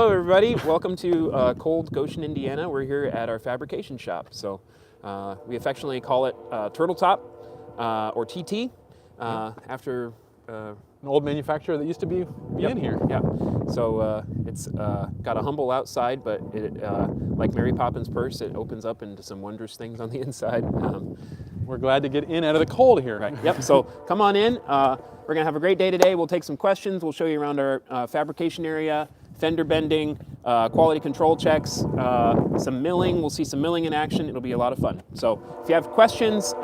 Hello, everybody. Welcome to cold Goshen, Indiana. We're here at our fabrication shop. So we affectionately call it Turtle Top or TT after an old manufacturer that used to be in here. Yeah. So it's got a humble outside, but it, like Mary Poppins' purse, it opens up into some wondrous things on the inside. We're glad to get in out of the cold here. Right. Yep. So come on in. We're gonna have a great day today. We'll take some questions. We'll show you around our fabrication area, fender bending, quality control checks, some milling. We'll see some milling in action. It'll be a lot of fun. So if you have questions,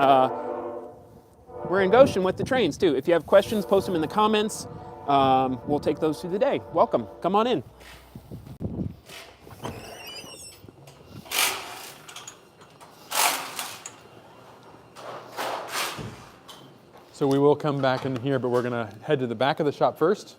we're in Goshen with the trains too. If you have questions, post them in the comments. We'll take those through the day. Welcome. Come on in. So we will come back in here, but we're going to head to the back of the shop first.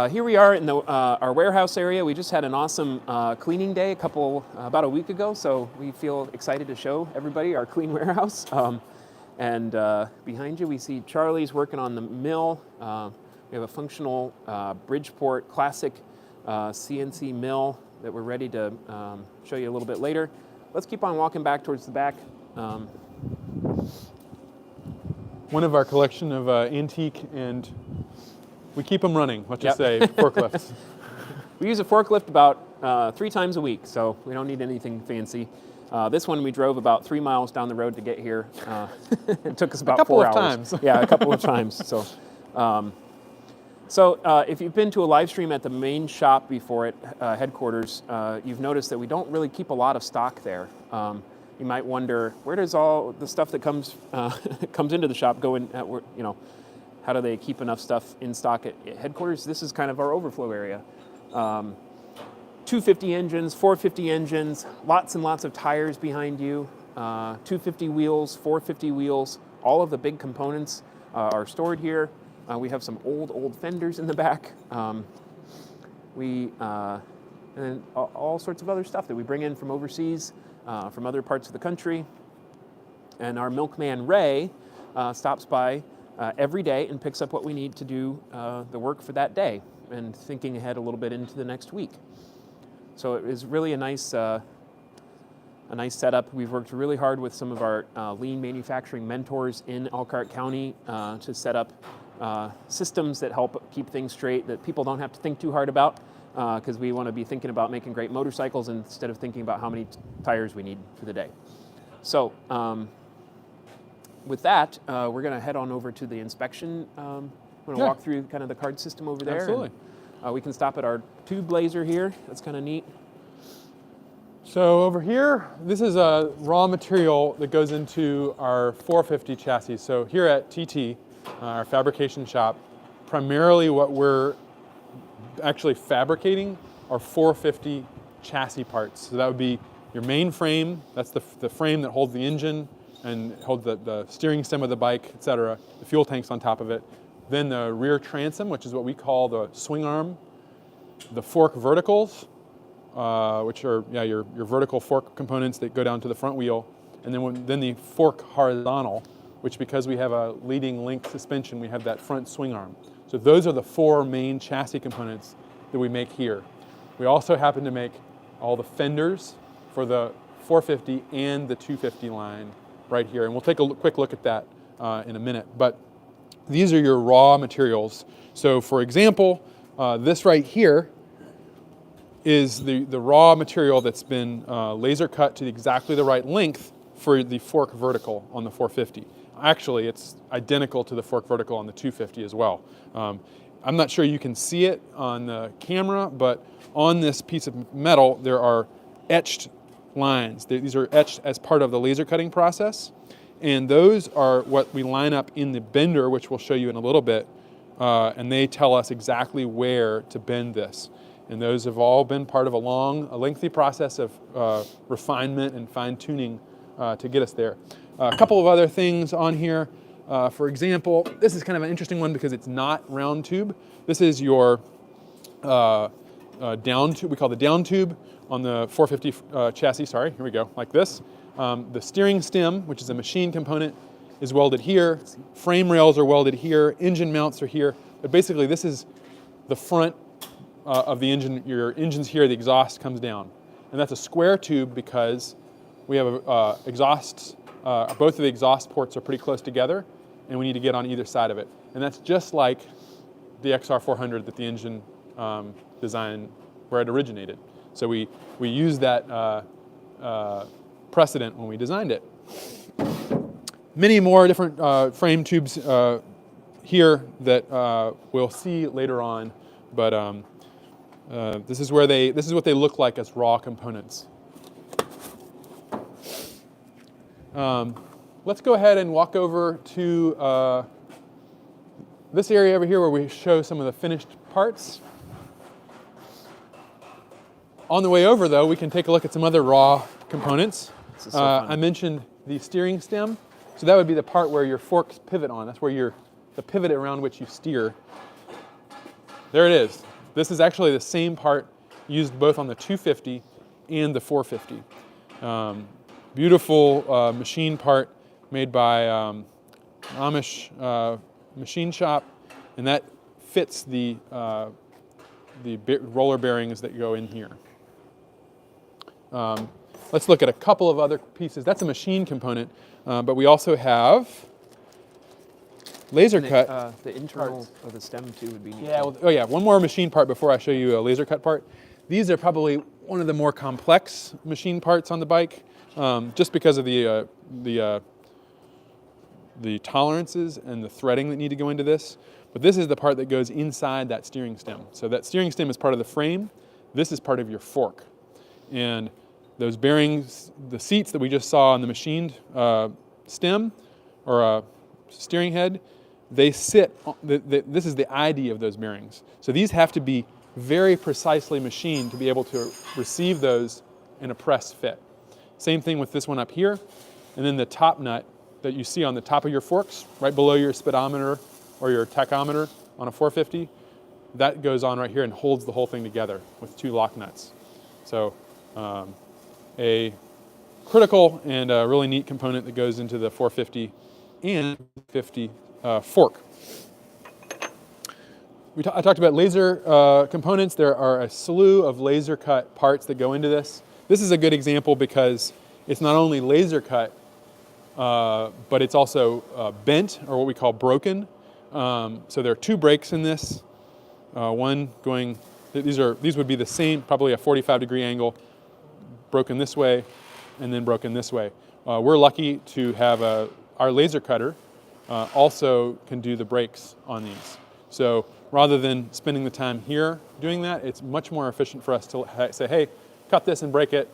Here we are in our warehouse area. We just had an awesome cleaning day about a week ago, so we feel excited to show everybody our clean warehouse. And behind you we see Charlie's working on the mill. We have a functional Bridgeport classic CNC mill that we're ready to show you a little bit later. Let's keep on walking back towards the back. One of our collection of antique, and we keep them running, let's just say, forklifts. We use a forklift about 3 times a week, so we don't need anything fancy. This one we drove about 3 miles down the road to get here. It took us about 4 hours. Times. Yeah, a couple of times. So if you've been to a live stream at the main shop before at headquarters, you've noticed that we don't really keep a lot of stock there. You might wonder, where does all the stuff that comes comes into the shop go in? How do they keep enough stuff in stock at headquarters? This is kind of our overflow area. 250 engines, 450 engines, lots and lots of tires behind you, 250 wheels, 450 wheels. All of the big components are stored here. We have some old fenders in the back. And all sorts of other stuff that we bring in from overseas, from other parts of the country. And our milkman, Ray, stops by every day and picks up what we need to do the work for that day, and thinking ahead a little bit into the next week. So it is really a nice setup. We've worked really hard with some of our lean manufacturing mentors in Elkhart County to set up systems that help keep things straight, that people don't have to think too hard about, because we want to be thinking about making great motorcycles instead of thinking about how many tires we need for the day. So with that, we're going to head on over to the inspection. I'm going to walk through kind of the card system over there. Absolutely. And, we can stop at our tube laser here. That's kind of neat. So over here, this is a raw material that goes into our 450 chassis. So here at TT, our fabrication shop, primarily what we're actually fabricating are 450 chassis parts. So that would be your main frame. That's the frame that holds the engine and holds the steering stem of the bike, etc. The fuel tank's on top of it. Then the rear transom, which is what we call the swing arm. The fork verticals, which are your vertical fork components that go down to the front wheel. And then the fork horizontal, which, because we have a leading link suspension, we have that front swing arm. So those are the 4 main chassis components that we make here. We also happen to make all the fenders for the 450 and the 250 line right here. And we'll take a quick look at that in a minute. But these are your raw materials. So for example, this right here is the raw material that's been laser cut to exactly the right length for the fork vertical on the 450. Actually, it's identical to the fork vertical on the 250 as well. I'm not sure you can see it on the camera, but on this piece of metal, there are etched lines. These are etched as part of the laser cutting process. And those are what we line up in the bender, which we'll show you in a little bit. And they tell us exactly where to bend this. And those have all been part of a lengthy process of refinement and fine-tuning to get us there. A couple of other things on here. For example, this is kind of an interesting one because it's not round tube. This is your down tube. We call the down tube, on the 450 chassis, sorry, here we go, like this. The steering stem, which is a machine component, is welded here. Frame rails are welded here. Engine mounts are here. But basically, this is the front of the engine. Your engine's here, the exhaust comes down. And that's a square tube because we have exhausts, both of the exhaust ports are pretty close together, and we need to get on either side of it. And that's just like the XR400 that the engine design, where it originated. So we used that precedent when we designed it. Many more different frame tubes here that we'll see later on, but this is what they look like as raw components. Let's go ahead and walk over to this area over here where we show some of the finished parts. On the way over, though, we can take a look at some other raw components. This is so fun. I mentioned the steering stem. So that would be the part where your forks pivot on. That's where the pivot around which you steer. There it is. This is actually the same part used both on the 250 and the 450. Beautiful machine part made by Amish machine shop, and that fits the roller bearings that go in here. Let's look at a couple of other pieces. That's a machine component, but we also have laser cut. The internal of the stem too would be neat. Yeah. Well, oh yeah. One more machine part before I show you a laser cut part. These are probably one of the more complex machine parts on the bike, just because of the tolerances and the threading that need to go into this. But this is the part that goes inside that steering stem. So that steering stem is part of the frame. This is part of your fork. And those bearings, the seats that we just saw on the machined stem or steering head, they sit, this is the ID of those bearings. So these have to be very precisely machined to be able to receive those in a press fit. Same thing with this one up here. And then the top nut that you see on the top of your forks, right below your speedometer or your tachometer on a 450, that goes on right here and holds the whole thing together with two lock nuts. So a critical and a really neat component that goes into the 450 and 50 fork. I talked about laser components. There are a slew of laser cut parts that go into this. This is a good example because it's not only laser cut, but it's also bent, or what we call broken. So there are two breaks in this. One going, these would be the same, probably a 45-degree angle, broken this way, and then broken this way. We're lucky to have our laser cutter also can do the breaks on these. So rather than spending the time here doing that, it's much more efficient for us to say, hey, cut this and break it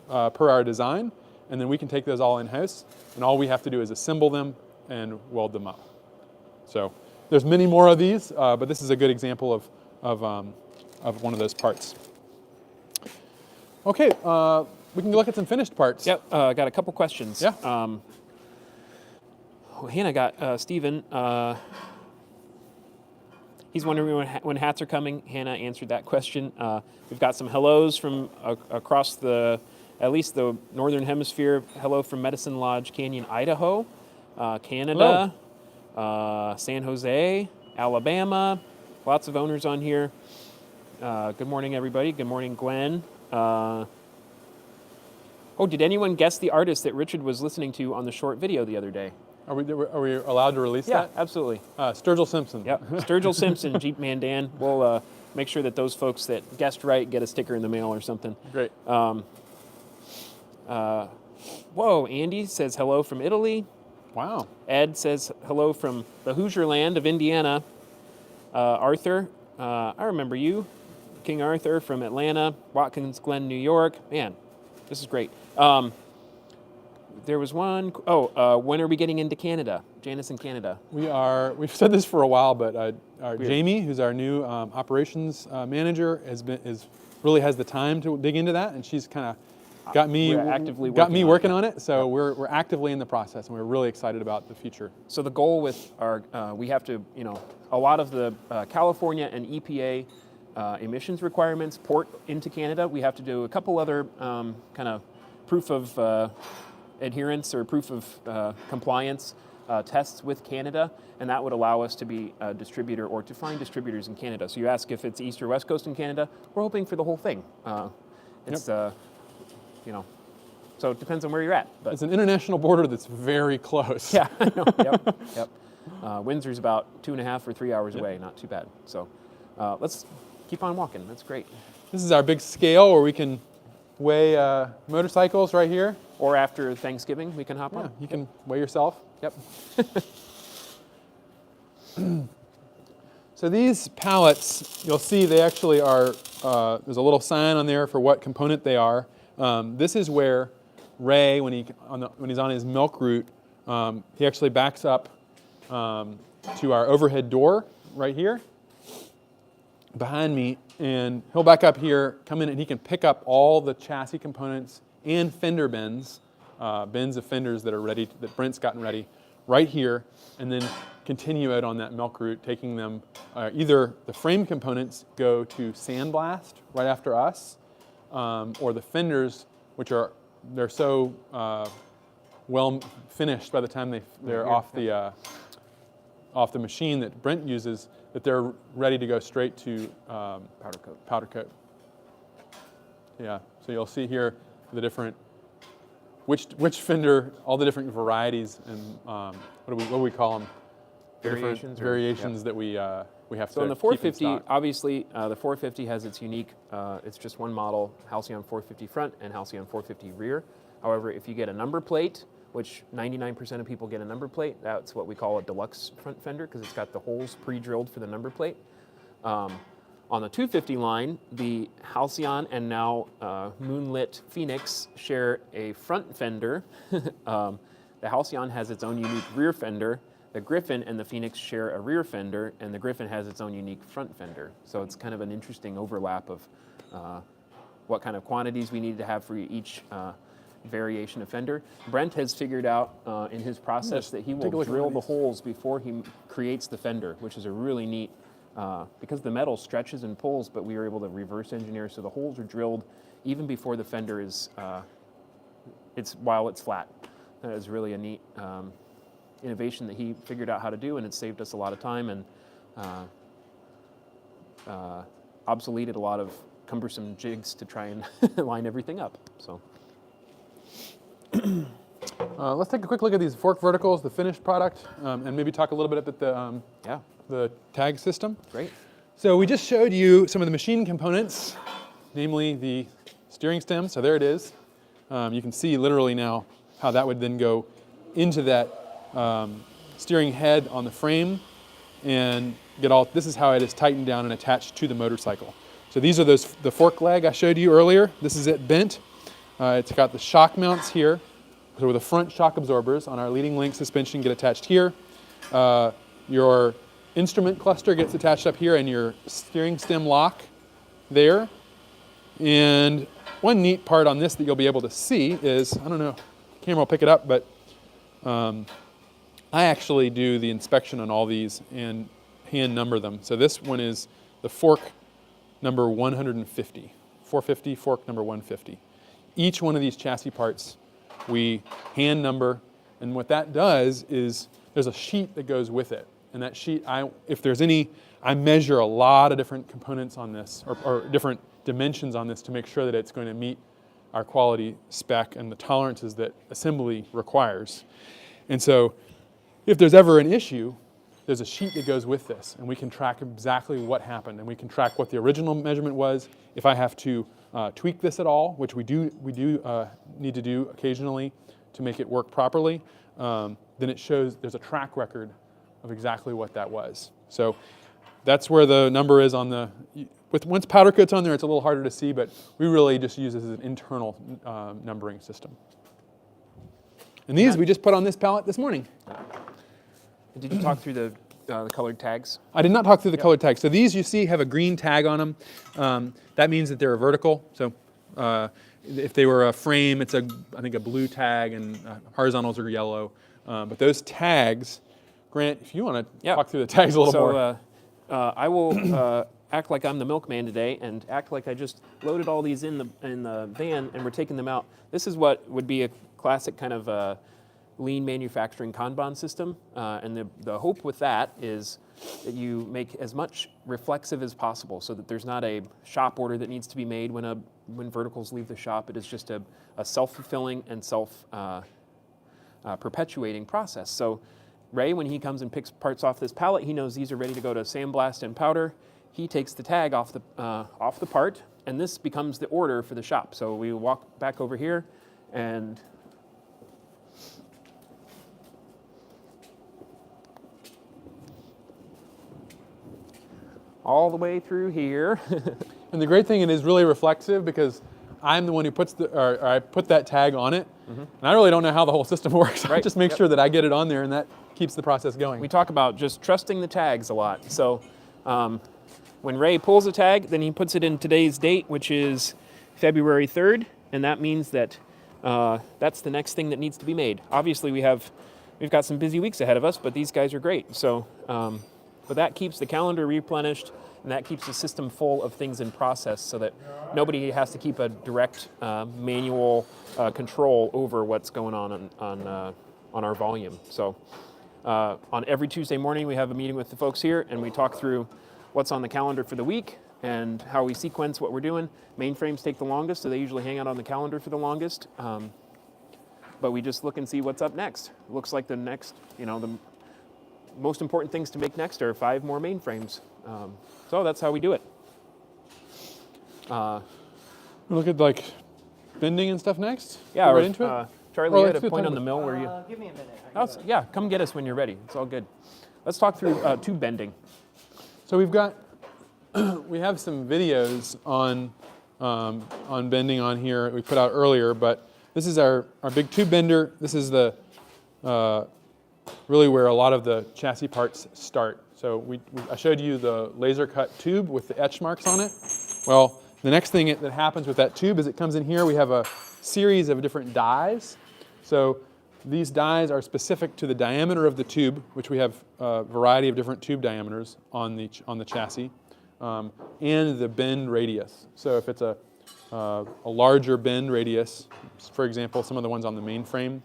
per our design, and then we can take those all in-house, and all we have to do is assemble them and weld them up. So there's many more of these, but this is a good example of one of those parts. Okay, we can look at some finished parts. Yep, got a couple questions. Yeah. Hannah got Stephen. He's wondering when hats are coming. Hannah answered that question. We've got some hellos from across at least the northern hemisphere. Hello from Medicine Lodge Canyon, Idaho, Canada, San Jose, Alabama. Lots of owners on here. Good morning, everybody. Good morning, Gwen. Did anyone guess the artist that Richard was listening to on the short video the other day? Are we allowed to release that? Yeah, absolutely. Sturgill Simpson. Yep, Sturgill Simpson, Jeep Man Dan. We'll make sure that those folks that guessed right get a sticker in the mail or something. Great. Andy says hello from Italy. Wow. Ed says hello from the Hoosier land of Indiana. Arthur, I remember you. King Arthur from Atlanta. Watkins Glen, New York. Man, this is great. There was one, when are we getting into Canada? Janus in Canada. We've said this for a while, but Jamie, who's our new operations manager, really has the time to dig into that, and she's kind of got me working on it. So we're actively in the process, and we're really excited about the future. So the goal with we have to, a lot of the California and EPA emissions requirements, port into Canada. We have to do a couple other kind of proof of adherence or proof of compliance tests with Canada, and that would allow us to be a distributor or to find distributors in Canada. So you ask if it's East or West Coast in Canada, we're hoping for the whole thing. It's, you know, so it depends on where you're at. But it's an international border that's very close. yeah, I know. Yep. Windsor's about 2.5 or 3 hours away, not too bad. So let's keep on walking. That's great. This is our big scale where we can weigh motorcycles right here. Or after Thanksgiving, we can hop on. You can weigh yourself. Yep. So these pallets, you'll see they actually are, there's a little sign on there for what component they are. This is where Ray, when he's on his milk route, he actually backs up to our overhead door right here behind me, and he'll back up here, come in, and he can pick up all the chassis components and fender bins of fenders that are ready, that Brent's gotten ready right here, and then continue out on that milk route, taking them, either the frame components go to sandblast right after us, or the fenders, which they're so well finished by the time they're off the machine that Brent uses, that they're ready to go straight to powder coat. Yeah, so you'll see here the different, which fender, all the different varieties, and what do we call them? Variations that we have to. So in the 450, obviously, the 450 has its unique. It's just one model, Halcyon 450 front and Halcyon 450 rear. However, if you get a number plate, which 99% of people get a number plate, that's what we call a deluxe front fender because it's got the holes pre-drilled for the number plate. On the 250 line, the Halcyon and now Moonlit Phoenix share a front fender. The Halcyon has its own unique rear fender. The Griffin and the Phoenix share a rear fender, and the Griffin has its own unique front fender. So it's kind of an interesting overlap of what kind of quantities we need to have for each variation of fender. Brent has figured out in his process that he will drill the holes before he creates the fender, which is a really neat, because the metal stretches and pulls, but we are able to reverse engineer, so the holes are drilled even before the fender is, while it's flat. That is really a neat innovation that he figured out how to do, and it saved us a lot of time and obsoleted a lot of cumbersome jigs to try and line everything up. So. Let's take a quick look at these fork verticals, the finished product, and maybe talk a little bit about the tag system. Great. So we just showed you some of the machine components, namely the steering stem. So there it is. You can see literally now how that would then go into that steering head on the frame and this is how it is tightened down and attached to the motorcycle. So these are the fork leg I showed you earlier. This is it bent. It's got the shock mounts here, so the front shock absorbers on our leading link suspension get attached here. Your instrument cluster gets attached up here, and your steering stem lock there. And one neat part on this that you'll be able to see is, I don't know, the camera will pick it up, but I actually do the inspection on all these and hand number them. So this one is the fork number 150, 450 fork number 150. Each one of these chassis parts we hand number, and what that does is there's a sheet that goes with it. And that sheet, I measure a lot of different components on this, or different dimensions on this to make sure that it's going to meet our quality spec and the tolerances that assembly requires. And so if there's ever an issue, there's a sheet that goes with this, and we can track exactly what happened, and we can track what the original measurement was. If I have to tweak this at all, which we do need to do occasionally to make it work properly, then it shows there's a track record of exactly what that was. So that's where the number is on the, once powder coat's on there, it's a little harder to see, but we really just use this as an internal numbering system. And these we just put on this pallet this morning. Did you talk through the colored tags? I did not talk through the colored tags. So these you see have a green tag on them. That means that they're a vertical. So if they were a frame, it's I think a blue tag, and horizontals are yellow. But those tags, Grant, if you want to talk through the tags a little more. I will act like I'm the milkman today and act like I just loaded all these in the van and we're taking them out. This is what would be a classic kind of lean manufacturing kanban system, and the hope with that is that you make as much reflexive as possible, so that there's not a shop order that needs to be made when verticals leave the shop. It is just a self-fulfilling and perpetuating process. So Ray, when he comes and picks parts off this pallet, he knows these are ready to go to sandblast and powder. He takes the tag off the part, and this becomes the order for the shop. So we walk back over here, and all the way through here. And the great thing, it is really reflexive because I'm the one who puts or I put that tag on it, and I really don't know how the whole system works. Right. I just make sure that I get it on there, and that keeps the process going. We talk about just trusting the tags a lot. So when Ray pulls a tag, then he puts it in today's date, which is February 3rd, and that means that that's the next thing that needs to be made. Obviously, we've got some busy weeks ahead of us, but these guys are great. So, but that keeps the calendar replenished, and that keeps the system full of things in process, so that nobody has to keep a direct manual control over what's going on our volume. So, on every Tuesday morning, we have a meeting with the folks here, and we talk through what's on the calendar for the week and how we sequence what we're doing. Mainframes take the longest, so they usually hang out on the calendar for the longest. But we just look and see what's up next. Looks like the next, the most important things to make next are 5 more mainframes. So that's how we do it. We look at like bending and stuff next? Yeah, Go right into it? Charlie, you had let's a do point on time. the mill where you... Give me a minute. Yeah, come get us when you're ready. It's all good. Let's talk through tube bending. So we have some videos on bending on here we put out earlier, but this is our big tube bender. This is the really where a lot of the chassis parts start. So I showed you the laser cut tube with the etch marks on it. Well, the next thing that happens with that tube is it comes in here. We have a series of different dies. So these dies are specific to the diameter of the tube, which we have a variety of different tube diameters on the chassis, and the bend radius. So if it's a larger bend radius, for example, some of the ones on the mainframe,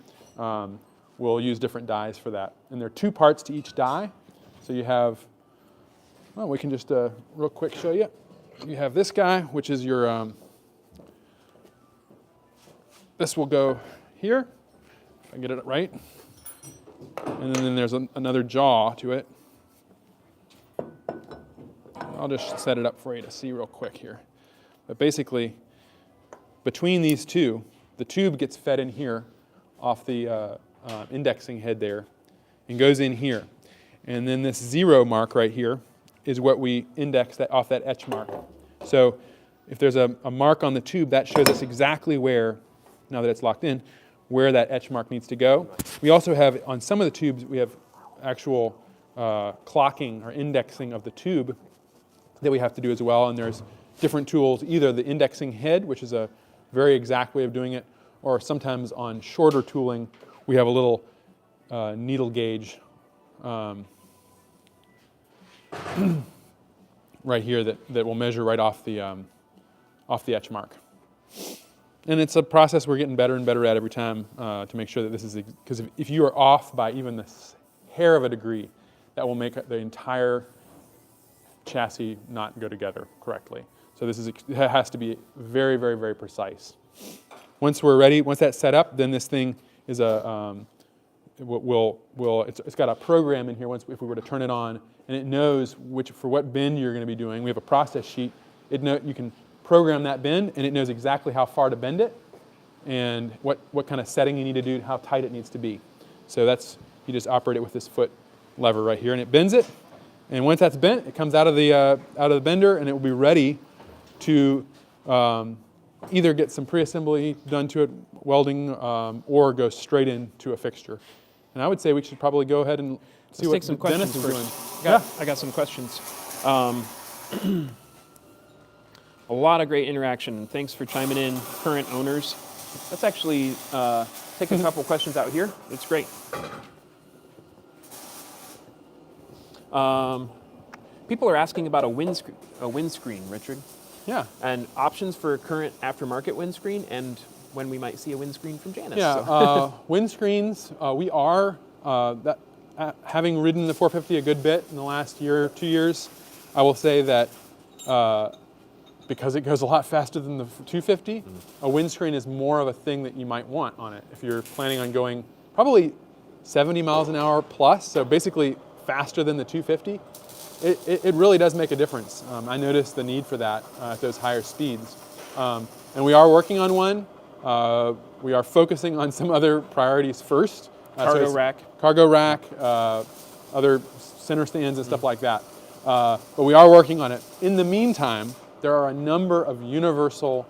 we'll use different dies for that. And there are 2 parts to each die. So you have, well, we can just real quick show you. You have this guy, which is your, this will go here, if I get it right. And then there's another jaw to it. I'll just set it up for you to see real quick here. But basically, between these two, the tube gets fed in here off the indexing head there and goes in here. And then this 0 mark right here is what we index off that etch mark. So if there's a mark on the tube, that shows us exactly where, now that it's locked in, where that etch mark needs to go. We also have, on some of the tubes, we have actual clocking or indexing of the tube that we have to do as well. And there's different tools, either the indexing head, which is a very exact way of doing it, or sometimes on shorter tooling, we have a little needle gauge right here that will measure right off the etch mark. And it's a process we're getting better and better at every time to make sure that this is, because if you are off by even the hair of a degree, that will make the entire chassis not go together correctly. So it has to be very, very, very precise. Once we're ready, once that's set up, then this thing is it's got a program in here. If we were to turn it on, and it knows for what bend you're going to be doing. We have a process sheet. You can program that bend, and it knows exactly how far to bend it, and what kind of setting you need to do, how tight it needs to be. So you just operate it with this foot lever right here, and it bends it. And once that's bent, it comes out of the bender, and it will be ready to either get some pre-assembly done to it, welding, or go straight into a fixture. And I would say we should probably go ahead and see what Janus is doing. I got some questions. A lot of great interaction. Thanks for chiming in, current owners. Let's actually take a couple questions out here. It's great. People are asking about a windscreen, Richard, Yeah. and options for a current aftermarket windscreen, and when we might see a windscreen from Janus. Yeah, So. windscreens, we are, having ridden the 450 a good bit in the last year, 2 years, I will say that because it goes a lot faster than the 250, a windscreen is more of a thing that you might want on it. If you're planning on going probably 70 miles an hour plus, so basically faster than the 250, it really does make a difference. I noticed the need for that at those higher speeds. And we are working on one. We are focusing on some other priorities first. Cargo rack. Cargo rack, other center stands and stuff like that. But we are working on it. In the meantime, there are a number of universal,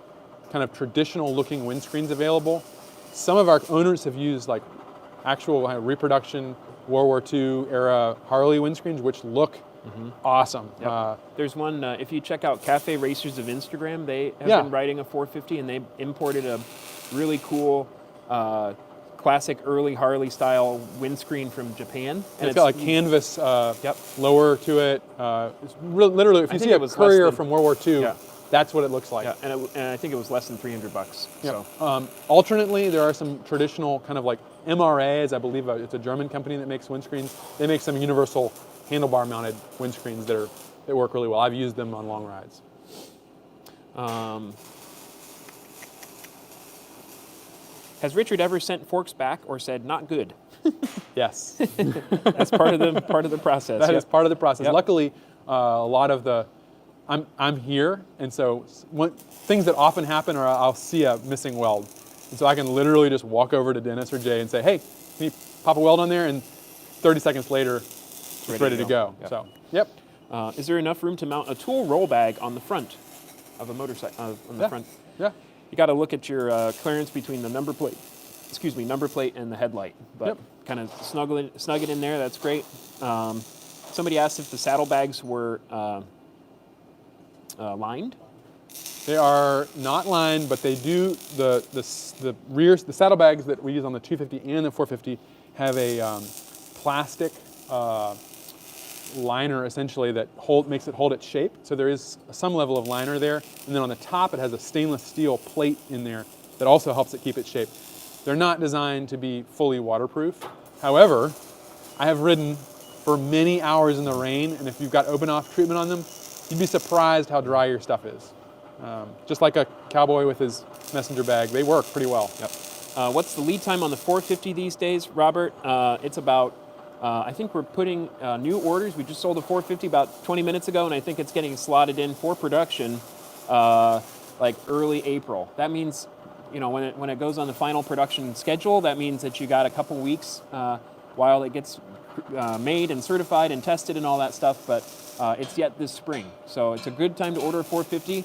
kind of traditional looking windscreens available. Some of our owners have used like actual reproduction World War II era Harley windscreens, which look awesome. Yep. There's one, if you check out Cafe Racers of Instagram, they have been riding a 450 and they imported a really cool classic early Harley style windscreen from Japan. And it's got like canvas lower to it. It's literally, if you see a Courier from World War II, that's what it looks like. Yeah, and I think it was less than $300. Yep. So. Alternately, there are some traditional kind of like MRAs, I believe it's a German company that makes windscreens. They make some universal handlebar mounted windscreens that work really well. I've used them on long rides. Has Richard ever sent forks back or said not good? Yes. That's part of the process. That is part of the process. Yep. Luckily, a lot of the I'm here, and so things that often happen are I'll see a missing weld, and so I can literally just walk over to Dennis or Jay and say, "Hey, can you pop a weld on there?" And 30 seconds later, it's ready to go. Yep. So, yep. Is there enough room to mount a tool roll bag on the front of a motorcycle? On the front. Yeah. You got to look at your clearance between the number plate and the headlight. But kind of snug it in there. That's great. Somebody asked if the saddlebags were lined. They are not lined, but they do the rear saddlebags that we use on the 250 and the 450 have a plastic liner essentially that makes it hold its shape. So there is some level of liner there, and then on the top it has a stainless steel plate in there that also helps it keep its shape. They're not designed to be fully waterproof. However, I have ridden for many hours in the rain, and if you've got open off treatment on them, you'd be surprised how dry your stuff is. Just like a cowboy with his messenger bag, they work pretty well. Yep. What's the lead time on the 450 these days, Robert? It's about, I think we're putting new orders. We just sold a 450 about 20 minutes ago, and I think it's getting slotted in for production like early April. That means, you know, when it goes on the final production schedule, that means that you got a couple weeks while it gets made and certified and tested and all that stuff, but it's yet this spring. So it's a good time to order a 450.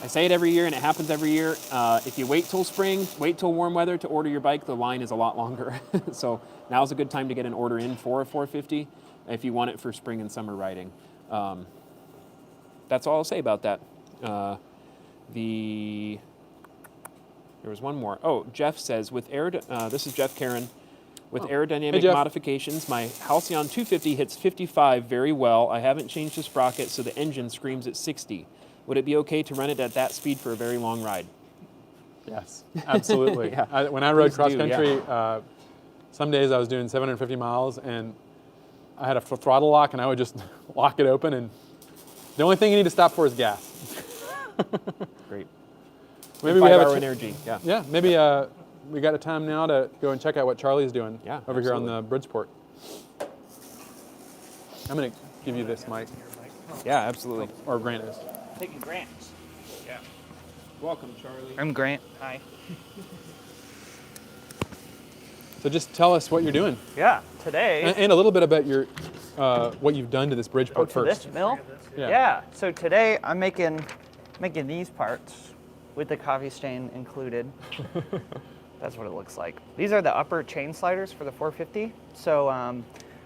I say it every year, and it happens every year. If you wait till spring, wait till warm weather to order your bike, the line is a lot longer. So now's a good time to get an order in for a 450 if you want it for spring and summer riding. That's all I'll say about that. There was one more. Oh, Jeff says, this is Jeff Karen. With aerodynamic modifications, my Halcyon 250 hits 55 very well. I haven't changed the sprocket, so the engine screams at 60. Would it be okay to run it at that speed for a very long ride? Yes, absolutely. When I rode cross country, some days I was doing 750 miles, and I had a throttle lock, and I would just lock it open, and the only thing you need to stop for is gas. Great. Maybe we have energy. Yeah. Maybe we got a time now to go and check out what Charlie's doing over here on the Bridgeport. I'm going to give you this mic. Yeah, absolutely. Or Grant is. Taking Grant's. Yeah. Welcome, Charlie. I'm Grant. Hi. So just tell us what you're doing. Yeah, today. And a little bit about your what you've done to this Bridgeport first. This mill? Yeah. So today I'm making these parts with the coffee stain included. That's what it looks like. These are the upper chain sliders for the 450. So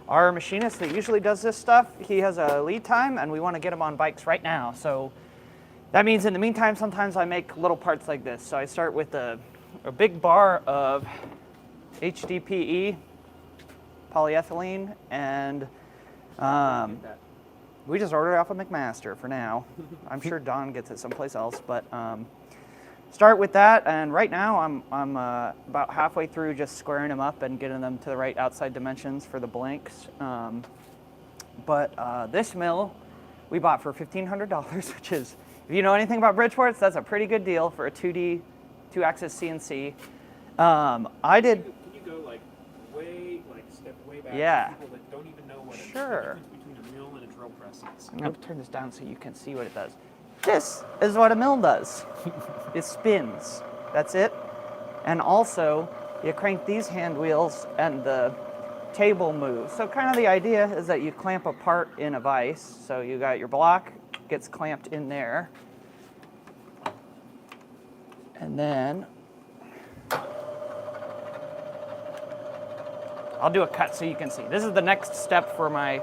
our machinist that usually does this stuff, he has a lead time, and we want to get them on bikes right now. So that means in the meantime, sometimes I make little parts like this. So I start with a big bar of HDPE, polyethylene, and We just ordered it off of McMaster for now. I'm sure Don gets it someplace else, but start with that. And right now I'm about halfway through just squaring them up and getting them to the right outside dimensions for the blanks. But this mill we bought for $1,500, which is, if you know anything about Bridgeports, that's a pretty good deal for a 2D, 2-axis CNC. I did. Can you go like step way back? Yeah. For people that don't even know what Sure. the difference between a mill and a drill press is. I'm going to turn this down so you can see what it does. This is what a mill does. It spins. That's it. And also, you crank these hand wheels and the table moves. So kind of the idea is that you clamp a part in a vise. So you got your block, gets clamped in there. And then I'll do a cut so you can see. This is the next step for my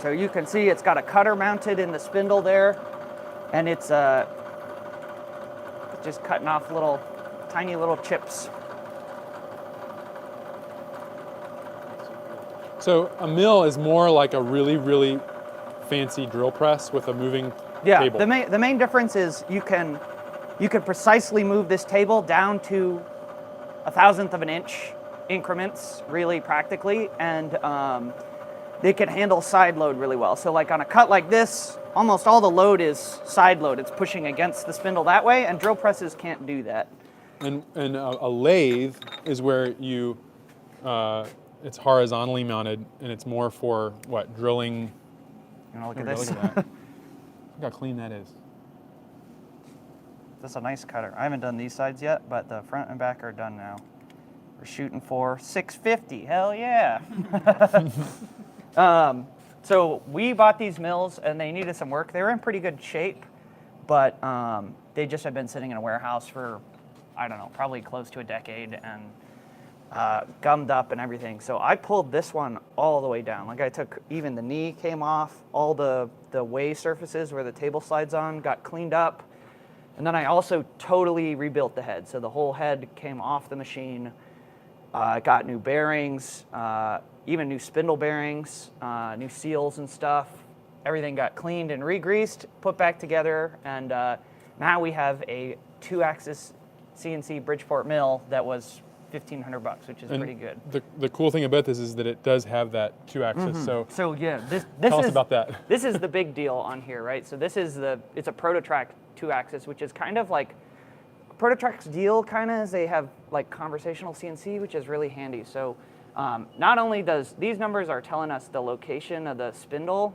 So you can see it's got a cutter mounted in the spindle there, and it's just cutting off tiny little chips. So a mill is more like a really, really fancy drill press with a moving table. The main difference is you can precisely move this table down to 1/1000th of an inch increments, really practically, and they can handle side load really well. So like on a cut like this, almost all the load is side load. It's pushing against the spindle that way, and drill presses can't do that. And a lathe is where you, it's horizontally mounted, and it's more for what, drilling? You know, look at Look this. at that. Look how clean that is. That's a nice cutter. I haven't done these sides yet, but the front and back are done now. We're shooting for 650. Hell yeah. So we bought these mills and they needed some work. They were in pretty good shape, but they just have been sitting in a warehouse for, I don't know, probably close to a decade and gummed up and everything. So I pulled this one all the way down. Like I took, even the knee came off, all the way surfaces where the table slides on got cleaned up. And then I also totally rebuilt the head. So the whole head came off the machine, got new bearings, even new spindle bearings, new seals and stuff. Everything got cleaned and re-greased, put back together, and now we have a 2-axis CNC Bridgeport mill that was $1,500, which is pretty good. The cool thing about this is that it does have that 2-axis. So yeah, this tell is us about that. This is the big deal on here, right? So this is it's a ProtoTrack 2-axis, which is kind of like ProtoTrack's deal. Kind of is they have like conversational CNC, which is really handy. So not only does these numbers are telling us the location of the spindle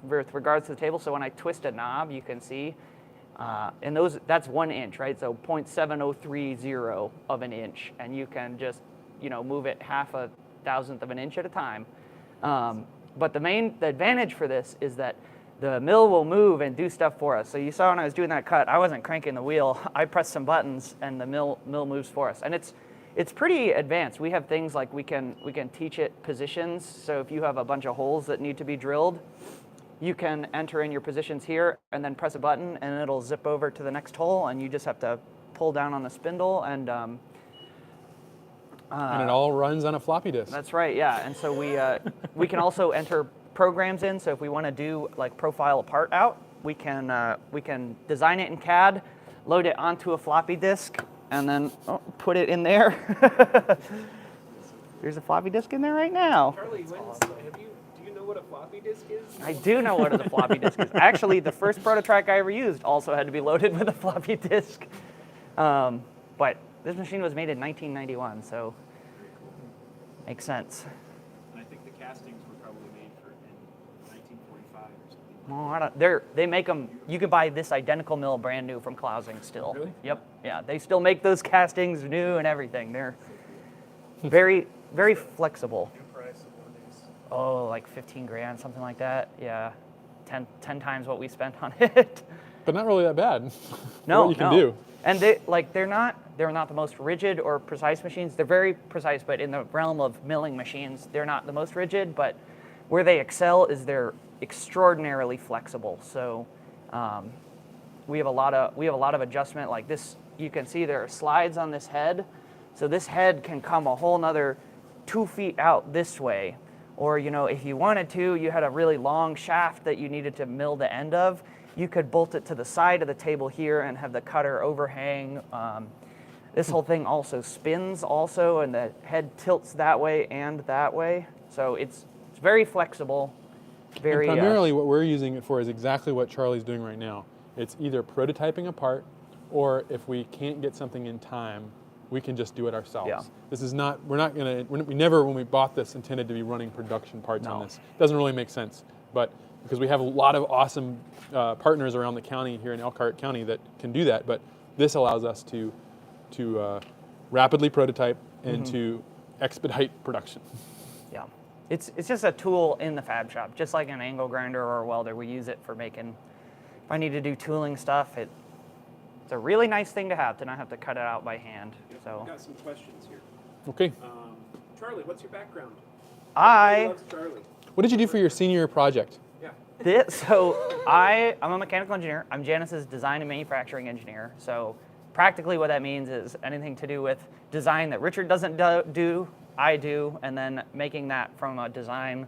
with regards to the table. So when I twist a knob, you can see. And that's 1 inch, right? So 0.7030 of an inch, and you can just, move it 0.005 of an inch at a time. But the advantage for this is that the mill will move and do stuff for us. So you saw when I was doing that cut, I wasn't cranking the wheel. I pressed some buttons, and the mill moves for us. And it's pretty advanced. We have things like we can teach it positions. So if you have a bunch of holes that need to be drilled, you can enter in your positions here and then press a button and it'll zip over to the next hole, and you just have to pull down on the spindle and it all runs on a floppy disk. That's right, yeah. And so we can also enter programs in. So if we want to do like profile a part out, we can design it in CAD, load it onto a floppy disk, and then put it in there. There's a floppy disk in there right now. Charlie, do you know what a floppy disk is? I do know what a floppy disk is. Actually, the first ProtoTrack I ever used also had to be loaded with a floppy disk. But this machine was made in 1991, so makes sense. And I think the castings were probably made in 1945 or something. Well, I don't, they make them. You can buy this identical mill brand new from Klausing still. Really? Yep. Yeah, they still make those castings new and everything. They're very, very flexible. Oh, like 15 grand, something like that. Yeah, 10 times what we spent on it. But not really that bad. No, what you can do. And they're not the most rigid or precise machines. They're very precise, but in the realm of milling machines, they're not the most rigid. But where they excel is they're extraordinarily flexible. So we have a lot of adjustment. Like this, you can see there are slides on this head So this head can come a whole nother 2 feet out this way. Or, you know, if you wanted to, you had a really long shaft that you needed to mill the end of, you could bolt it to the side of the table here and have the cutter overhang. This whole thing also spins also, and the head tilts that way and that way. So it's very flexible. Very and primarily what we're using it for is exactly what Charlie's doing right now. It's either prototyping a part, or if we can't get something in time, we can just do it ourselves. Yeah. This is not, we never, when we bought this, intended to be running production parts on this. Doesn't really make sense. But because we have a lot of awesome partners around the county here in Elkhart County that can do that, but this allows us to rapidly prototype and to expedite production. Yeah, it's just a tool in the fab shop, just like an angle grinder or a welder. We use it for making, if I need to do tooling stuff, it's a really nice thing to have, to not have to cut it out by hand. So I've got some questions here. Okay. Charlie, what's your background? I Loves Charlie. What did you do for your senior project? Yeah. I'm a mechanical engineer. I'm Janus's design and manufacturing engineer. So practically what that means is anything to do with design that Richard doesn't do, I do, and then making that from a design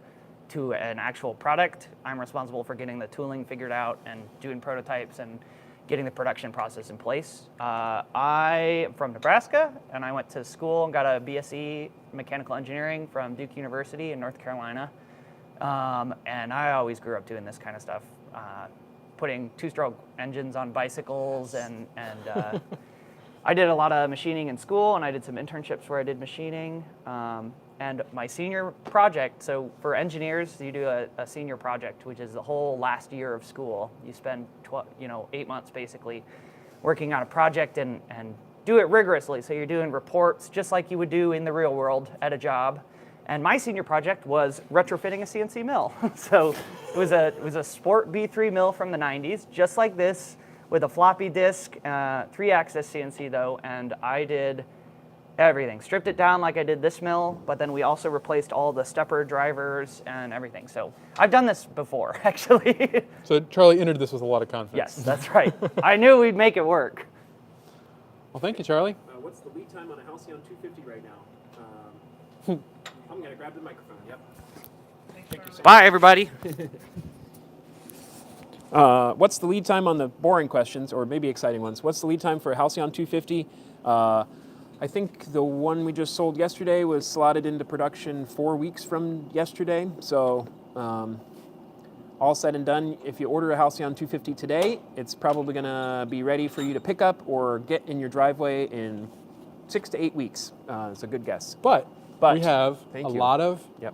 to an actual product. I'm responsible for getting the tooling figured out and doing prototypes and getting the production process in place. I am from Nebraska, and I went to school and got a BSc mechanical engineering from Duke University in North Carolina. And I always grew up doing this kind of stuff, putting two-stroke engines on bicycles, and I did a lot of machining in school, and I did some internships where I did machining. And my senior project, so for engineers, you do a senior project, which is the whole last year of school. You spend 8 months basically working on a project and do it rigorously. So you're doing reports just like you would do in the real world at a job. And my senior project was retrofitting a CNC mill. So it was a Sport B3 mill from the 90s, just like this, with a floppy disk, 3-axis CNC though, and I did everything. Stripped it down like I did this mill, but then we also replaced all the stepper drivers and everything. So I've done this before, actually. So Charlie entered this with a lot of confidence. Yes, that's right. I knew we'd make it work. Well, thank you, Charlie. What's the lead time on a Halcyon 250 right now? I'm going to grab the microphone. Yep. Thank you so much. Bye, everybody. What's the lead time on the boring questions, or maybe exciting ones? What's the lead time for a Halcyon 250? I think the one we just sold yesterday was slotted into production 4 weeks from yesterday. So all said and done, if you order a Halcyon 250 today, it's probably going to be ready for you to pick up or get in your driveway in 6 to 8 weeks. It's a good guess. But we have a lot of Yep.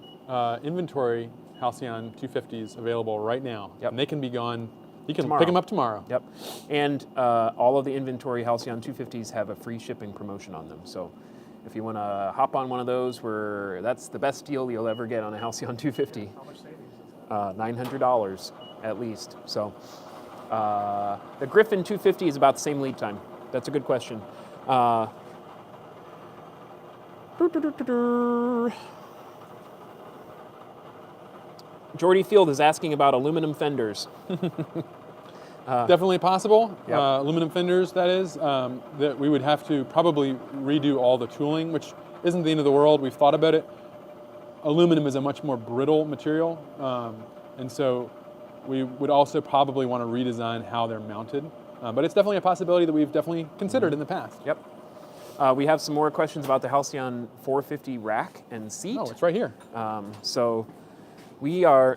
inventory Halcyon 250s available right now. Yep. And they can be gone. You can Tomorrow. pick them up tomorrow. Yep. And all of the inventory Halcyon 250s have a free shipping promotion on them. So if you want to hop on one of those, that's the best deal you'll ever get on a Halcyon 250. How much savings? $900 at least. So the Griffin 250 is about the same lead time. That's a good question. Jordy Field is asking about aluminum fenders. Definitely possible. Yep. Aluminum fenders, that is. That we would have to probably redo all the tooling, which isn't the end of the world. We've thought about it. Aluminum is a much more brittle material, and so we would also probably want to redesign how they're mounted. But it's definitely a possibility that we've definitely considered in the past. Yep. We have some more questions about the Halcyon 450 rack and seat. Oh, it's right here. So we are,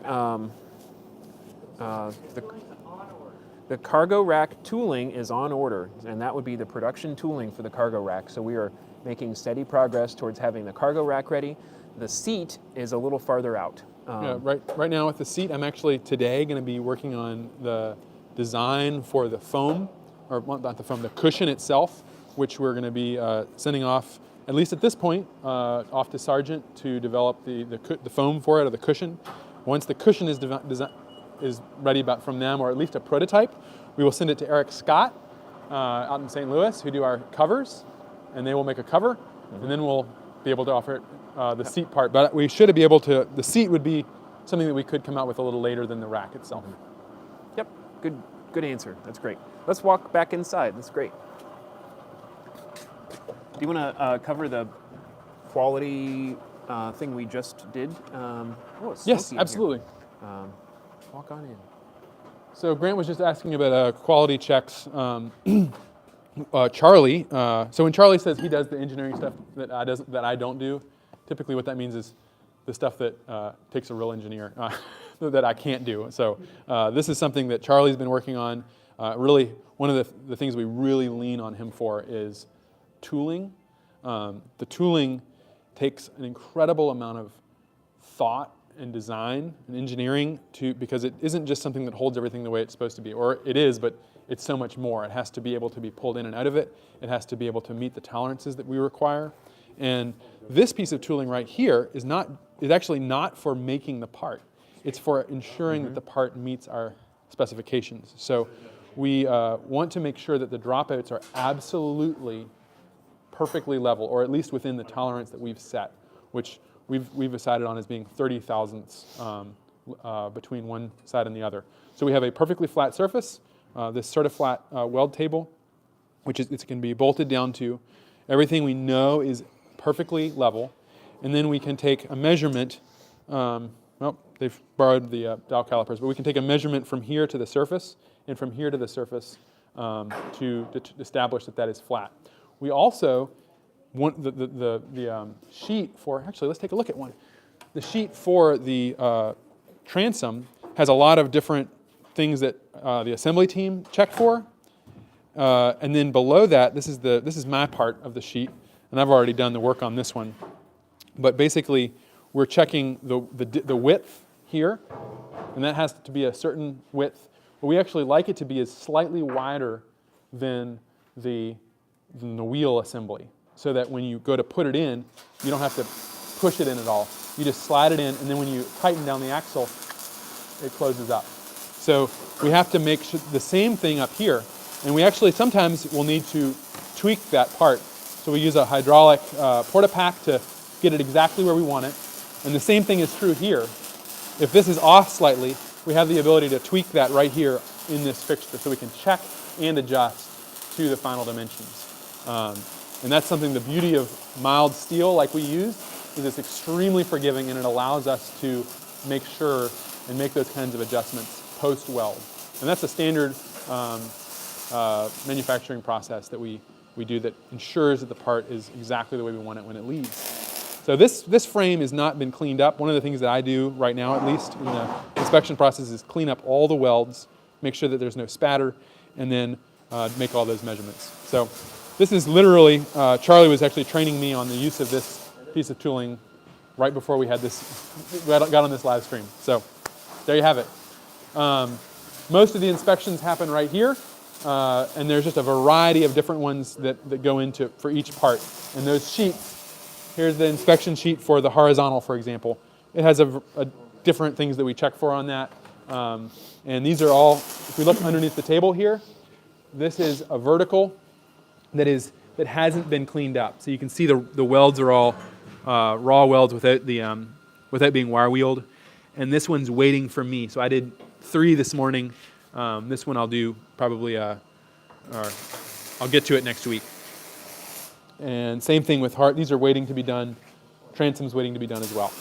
the cargo rack tooling is on order, and that would be the production tooling for the cargo rack. So we are making steady progress towards having the cargo rack ready. The seat is a little farther out. Yeah, right now with the seat, I'm actually today going to be working on the design for the foam, or not the foam, the cushion itself, which we're going to be sending off, at least at this point, off to Sargent to develop the foam for it, or the cushion. Once the cushion is ready from them, or at least a prototype, we will send it to Eric Scott out in St. Louis, who do our covers, and they will make a cover, and then we'll be able to offer the seat part. But we should be able to, the seat would be something that we could come out with a little later than the rack itself. Yep, good answer. That's great. Let's walk back inside. That's great. Do you want to cover the quality thing we just did? It's Yes, smoky in here. absolutely. Walk on in. So Grant was just asking about quality checks. Charlie, so when Charlie says he does the engineering stuff that I don't do, typically what that means is the stuff that takes a real engineer that I can't do. So this is something that Charlie's been working on. Really, one of the things we really lean on him for is tooling. The tooling takes an incredible amount of thought and design and engineering because it isn't just something that holds everything the way it's supposed to be, or it is, but it's so much more. It has to be able to be pulled in and out of it. It has to be able to meet the tolerances that we require. And this piece of tooling right here is actually not for making the part. It's for ensuring that the part meets our specifications. So we want to make sure that the dropouts are absolutely perfectly level, or at least within the tolerance that we've set, which we've decided on as being 30 thousandths between one side and the other. So we have a perfectly flat surface, this sort of flat weld table, which it can be bolted down to. Everything we know is perfectly level, and then we can take a measurement. They've borrowed the dowel calipers, but we can take a measurement from here to the surface and from here to the surface to establish that is flat. We also want the sheet for, actually let's take a look at one. The sheet for the transom has a lot of different things that the assembly team check for. And then below that, this is my part of the sheet, and I've already done the work on this one. But basically, we're checking the width here, and that has to be a certain width. But we actually like it to be slightly wider than the wheel assembly, so that when you go to put it in, you don't have to push it in at all. You just slide it in, and then when you tighten down the axle, it closes up. So we have to make the same thing up here, and we actually sometimes will need to tweak that part. So we use a hydraulic porta-pack to get it exactly where we want it. And the same thing is true here. If this is off slightly, we have the ability to tweak that right here in this fixture, so we can check and adjust to the final dimensions. And that's something, the beauty of mild steel like we use, is it's extremely forgiving, and it allows us to make sure and make those kinds of adjustments post-weld. And that's a standard manufacturing process that we do that ensures that the part is exactly the way we want it when it leaves. So this frame has not been cleaned up. One of the things that I do right now, at least in the inspection process, is clean up all the welds, make sure that there's no spatter, and then make all those measurements. So this is literally, Charlie was actually training me on the use of this piece of tooling right before we had got on this live stream. So there you have it. Most of the inspections happen right here, and there's just a variety of different ones that go into for each part. And those sheets, here's the inspection sheet for the horizontal, for example. It has a different things that we check for on that. And these are all, if we look underneath the table here, this is a vertical that hasn't been cleaned up. So you can see the welds are all raw welds without being wire wheeled. And this one's waiting for me. So I did 3 this morning. This one I'll do probably, or I'll get to it next week. And same thing with heart. These are waiting to be done. Transom's waiting to be done as well.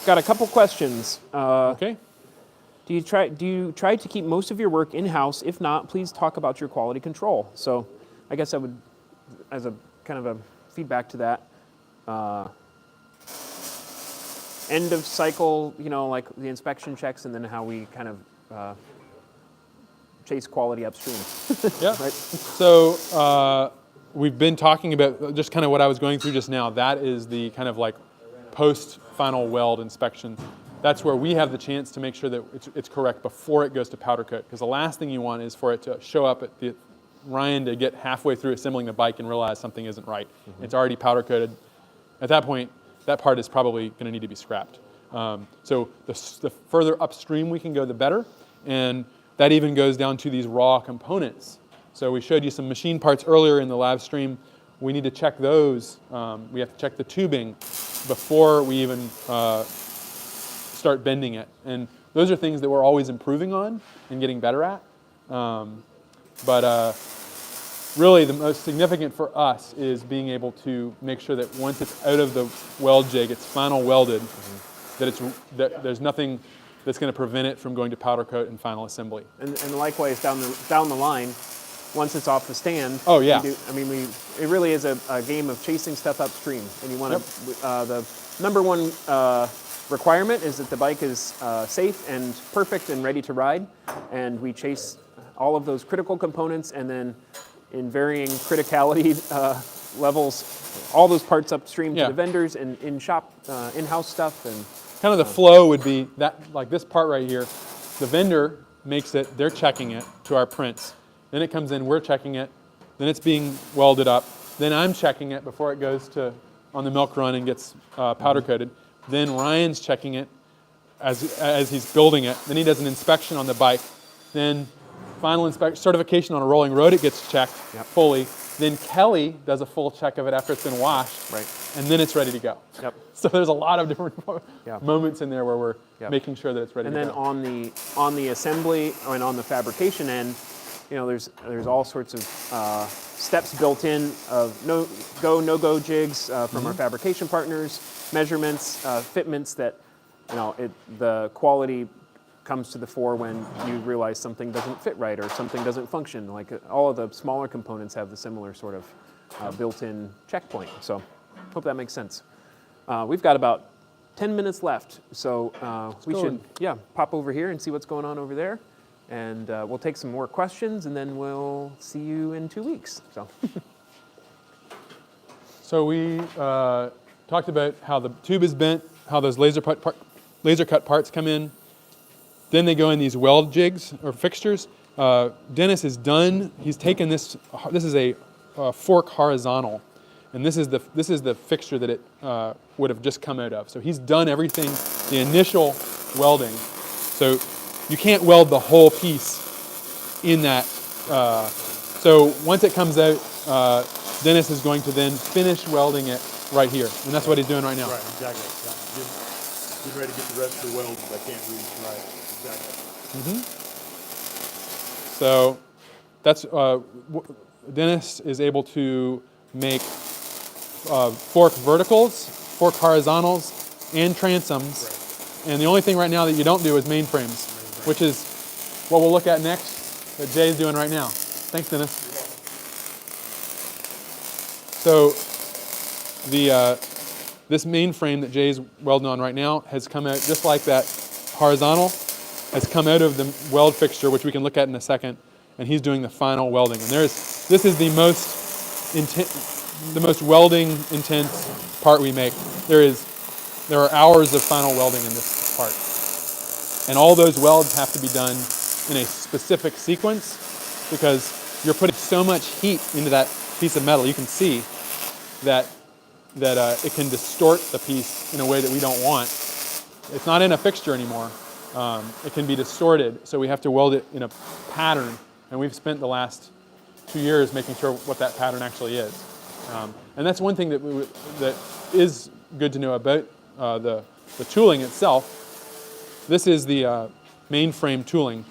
Got a couple questions. Okay. Do you try to keep most of your work in-house? If not, please talk about your quality control. So I guess I would, as a kind of a feedback to that, end of cycle, like the inspection checks, and then how we kind of chase quality upstream. Yeah. Right? So we've been talking about just kind of what I was going through just now. That is the kind of like post-final weld inspection. That's where we have the chance to make sure that it's correct before it goes to powder coat. Because the last thing you want is for it to show up at Ryan to get halfway through assembling the bike and realize something isn't right. Mm-hmm. It's already powder coated. At that point, that part is probably going to need to be scrapped. So the further upstream we can go, the better. And that even goes down to these raw components. So we showed you some machine parts earlier in the live stream. We need to check those. We have to check the tubing before we even start bending it. And those are things that we're always improving on and getting better at. But really the most significant for us is being able to make sure that once it's out of the weld jig, it's final welded, that there's nothing that's going to prevent it from going to powder coat and final assembly. And likewise down the line, once it's off the stand. Oh yeah. It really is a game of chasing stuff upstream, and you want to. The number one requirement is that the bike is safe and perfect and ready to ride, and we chase all of those critical components, and then in varying criticality levels, all those parts upstream to the vendors and in-shop, in-house stuff. And kind of the flow would be that, like this part right here, the vendor makes it, they're checking it to our prints. Then it comes in, we're checking it, then it's being welded up, then I'm checking it before it goes to on the milk run and gets powder coated. Then Ryan's checking it as he's building it. Then he does an inspection on the bike. Then final certification on a rolling road, it gets checked fully. Then Kelly does a full check of it after it's been washed, and then it's ready to go. So there's a lot of different moments in there where we're making sure that it's ready to go. And then on the assembly and on the fabrication end, you know, there's all sorts of steps built in of no-go jigs from our fabrication partners, measurements, fitments that, you know, the quality comes to the fore when you realize something doesn't fit right or something doesn't function. Like all of the smaller components have the similar sort of built-in checkpoint. So hope that makes sense. We've got about 10 minutes left, so we should pop over here and see what's going on over there. And we'll take some more questions, and then we'll see you in 2 weeks. So we talked about how the tube is bent, how those laser cut parts come in. Then they go in these weld jigs or fixtures. Dennis is done. He's taken this. This is a fork horizontal, and this is the fixture that it would have just come out of. So he's done everything, the initial welding. So you can't weld the whole piece in that. So once it comes out, Dennis is going to then finish welding it right here, and that's what he's doing right now. Right, exactly. Yeah. Getting ready to get the rest of the welds, but I can't read. Right, exactly. So that's Dennis is able to make fork verticals, fork horizontals, and transoms. And the only thing right now that you don't do is mainframes, which is what we'll look at next that Jay's doing right now. Thanks, Dennis. So this mainframe that Jay's welding on right now has come out just like that horizontal, has come out of the weld fixture, which we can look at in a second, and he's doing the final welding. And this is the most welding intense part we make. There are hours of final welding in this part. And all those welds have to be done in a specific sequence because you're putting so much heat into that piece of metal. You can see that it can distort the piece in a way that we don't want. It's not in a fixture anymore. It can be distorted, so we have to weld it in a pattern. And we've spent the last 2 years making sure what that pattern actually is. And that's one thing that is good to know about the tooling itself. This is the mainframe tooling.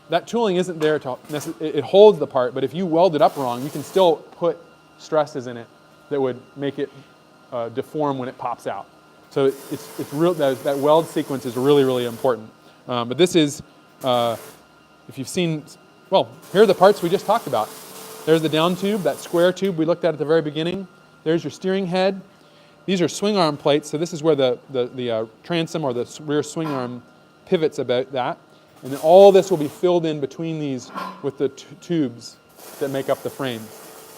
That tooling isn't there to it holds the part, but if you weld it up wrong, you can still put stresses in it that would make it deform when it pops out. So it's real. That weld sequence is really, really important. But this is, if you've seen, well, here are the parts we just talked about. There's the down tube, that square tube we looked at the very beginning. There's your steering head. These are swing arm plates, so this is where the transom or the rear swing arm pivots about that. And then all this will be filled in between these with the tubes that make up the frame.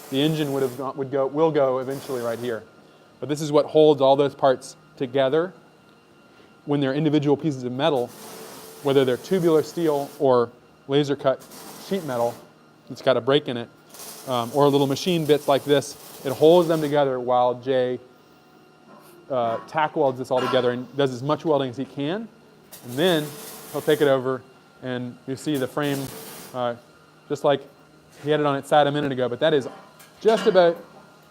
The engine will go eventually right here. But this is what holds all those parts together when they're individual pieces of metal, whether they're tubular steel or laser cut sheet metal, it's got a break in it, or little machine bits like this. It holds them together while Jay tack welds this all together and does as much welding as he can. And then he'll take it over and you see the frame just like he had it on its side a minute ago, but that is just about,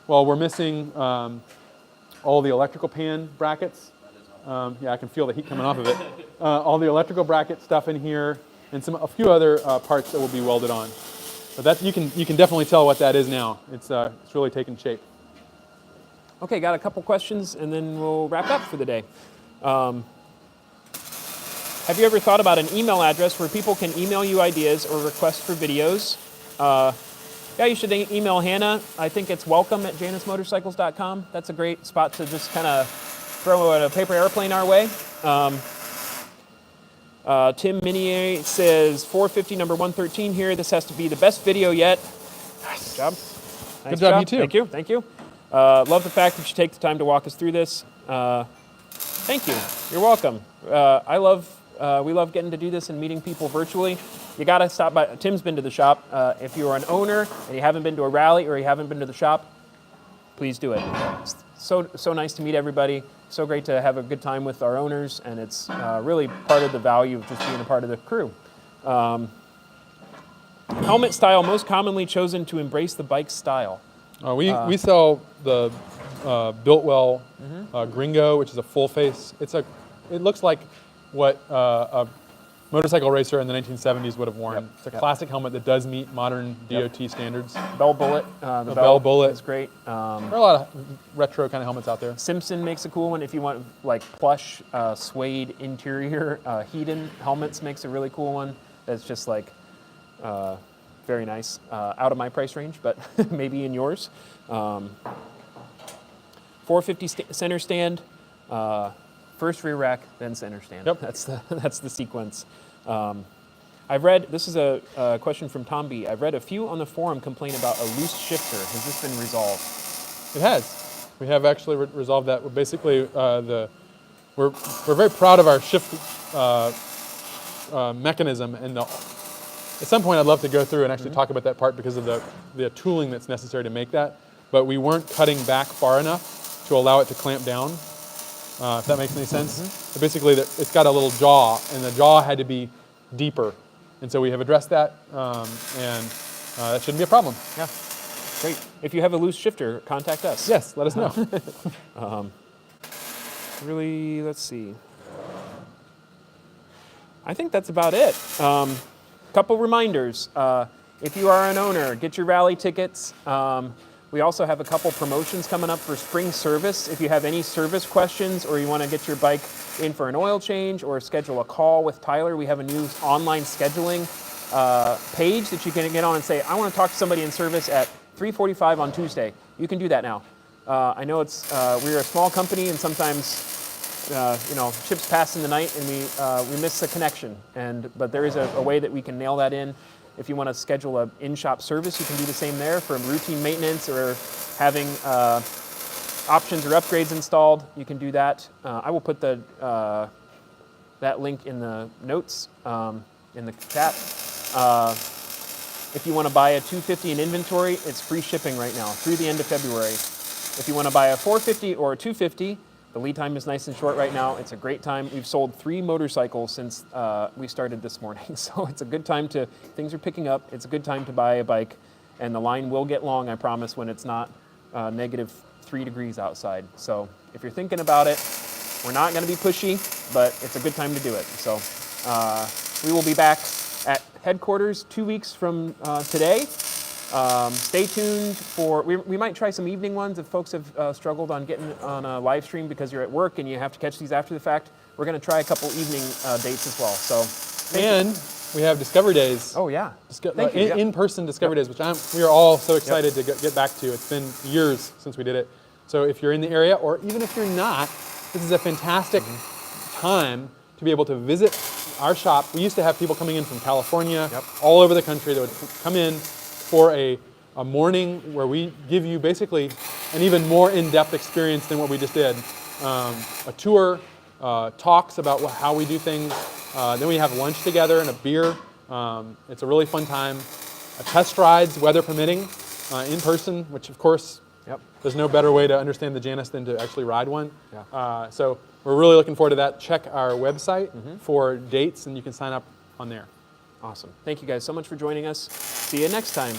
well, we're missing all the electrical pan brackets. Yeah, I can feel the heat coming off of it. All the electrical bracket stuff in here and a few other parts that will be welded on. But that you can definitely tell what that is now. It's really taken shape. Okay, got a couple questions, and then we'll wrap up for the day. Have you ever thought about an email address where people can email you ideas or requests for videos? Yeah, you should email Hannah. I think it's welcome@janusmotorcycles.com. That's a great spot to just kind of throw a paper airplane our way. Tim Minier says 450 number 113 here. This has to be the best video yet. Nice job. Nice Good job, you too. Thank you. Thank you. Love the fact that you take the time to walk us through this. Thank you. You're welcome. We love getting to do this and meeting people virtually. You got to stop by. Tim's been to the shop. If you're an owner and you haven't been to a rally or you haven't been to the shop, please do it. It's so nice to meet everybody. So great to have a good time with our owners, and it's really part of the value of just being a part of the crew. Helmet style most commonly chosen to embrace the bike style. We sell the Biltwell Gringo, which is a full face. It looks like what a motorcycle racer in the 1970s would have worn. Yep. It's a classic helmet that does meet modern DOT standards. Bell Bullet. The Bell Bullet is great. There are a lot of retro kind of helmets out there. Simpson makes a cool one. If you want like plush suede interior, Hedon Helmets makes a really cool one. That's just like very nice. Out of my price range, but maybe in yours. 450 center stand. First rear rack, then center stand. Yep. That's the sequence. I've read, this is a question from Tom B. I've read a few on the forum complain about a loose shifter. Has this been resolved? It has. We have actually resolved that. Basically, we're very proud of our shift mechanism, and at some point I'd love to go through and actually talk about that part because of the tooling that's necessary to make that. But we weren't cutting back far enough to allow it to clamp down. If that makes any sense. So basically, it's got a little jaw, and the jaw had to be deeper. And so we have addressed that, and that shouldn't be a problem. Yeah, great. If you have a loose shifter, contact us. Yes, let us know. Really, let's see. I think that's about it. Couple reminders. If you are an owner, get your rally tickets. We also have a couple promotions coming up for spring service. If you have any service questions or you want to get your bike in for an oil change or schedule a call with Tyler, we have a new online scheduling page that you can get on and say, I want to talk to somebody in service at 3:45 on Tuesday. You can do that now. I know we're a small company, and sometimes chips pass in the night and we miss the connection. But there is a way that we can nail that in. If you want to schedule an in-shop service, you can do the same there for routine maintenance or having options or upgrades installed. You can do that. I will put that link in the notes in the chat. If you want to buy a 250 in inventory, it's free shipping right now through the end of February. If you want to buy a 450 or a 250, the lead time is nice and short right now. It's a great time. We've sold 3 motorcycles since we started this morning. So it's a good time things are picking up. It's a good time to buy a bike. And the line will get long, I promise, when it's not -3 degrees outside. So if you're thinking about it, we're not going to be pushy, but it's a good time to do it. So we will be back at headquarters 2 weeks from today. Stay tuned we might try some evening ones if folks have struggled on getting on a live stream because you're at work and you have to catch these after the fact. We're going to try a couple evening dates as well. So, we have Discovery Days. Oh yeah, In-person Discovery Days, which we are all so excited to get back to. It's been years since we did it. So if you're in the area, or even if you're not, this is a fantastic time to be able to visit our shop. We used to have people coming in from California, all over the country that would come in for a morning where we give you basically an even more in-depth experience than what we just did. A tour, talks about how we do things. Then we have lunch together and a beer. It's a really fun time. Test rides, weather permitting, in person, which of course, there's no better way to understand the Janus than to actually ride one. So we're really looking forward to that. Check our website for dates and you can sign up on there. Awesome. Thank you guys so much for joining us. See you next time.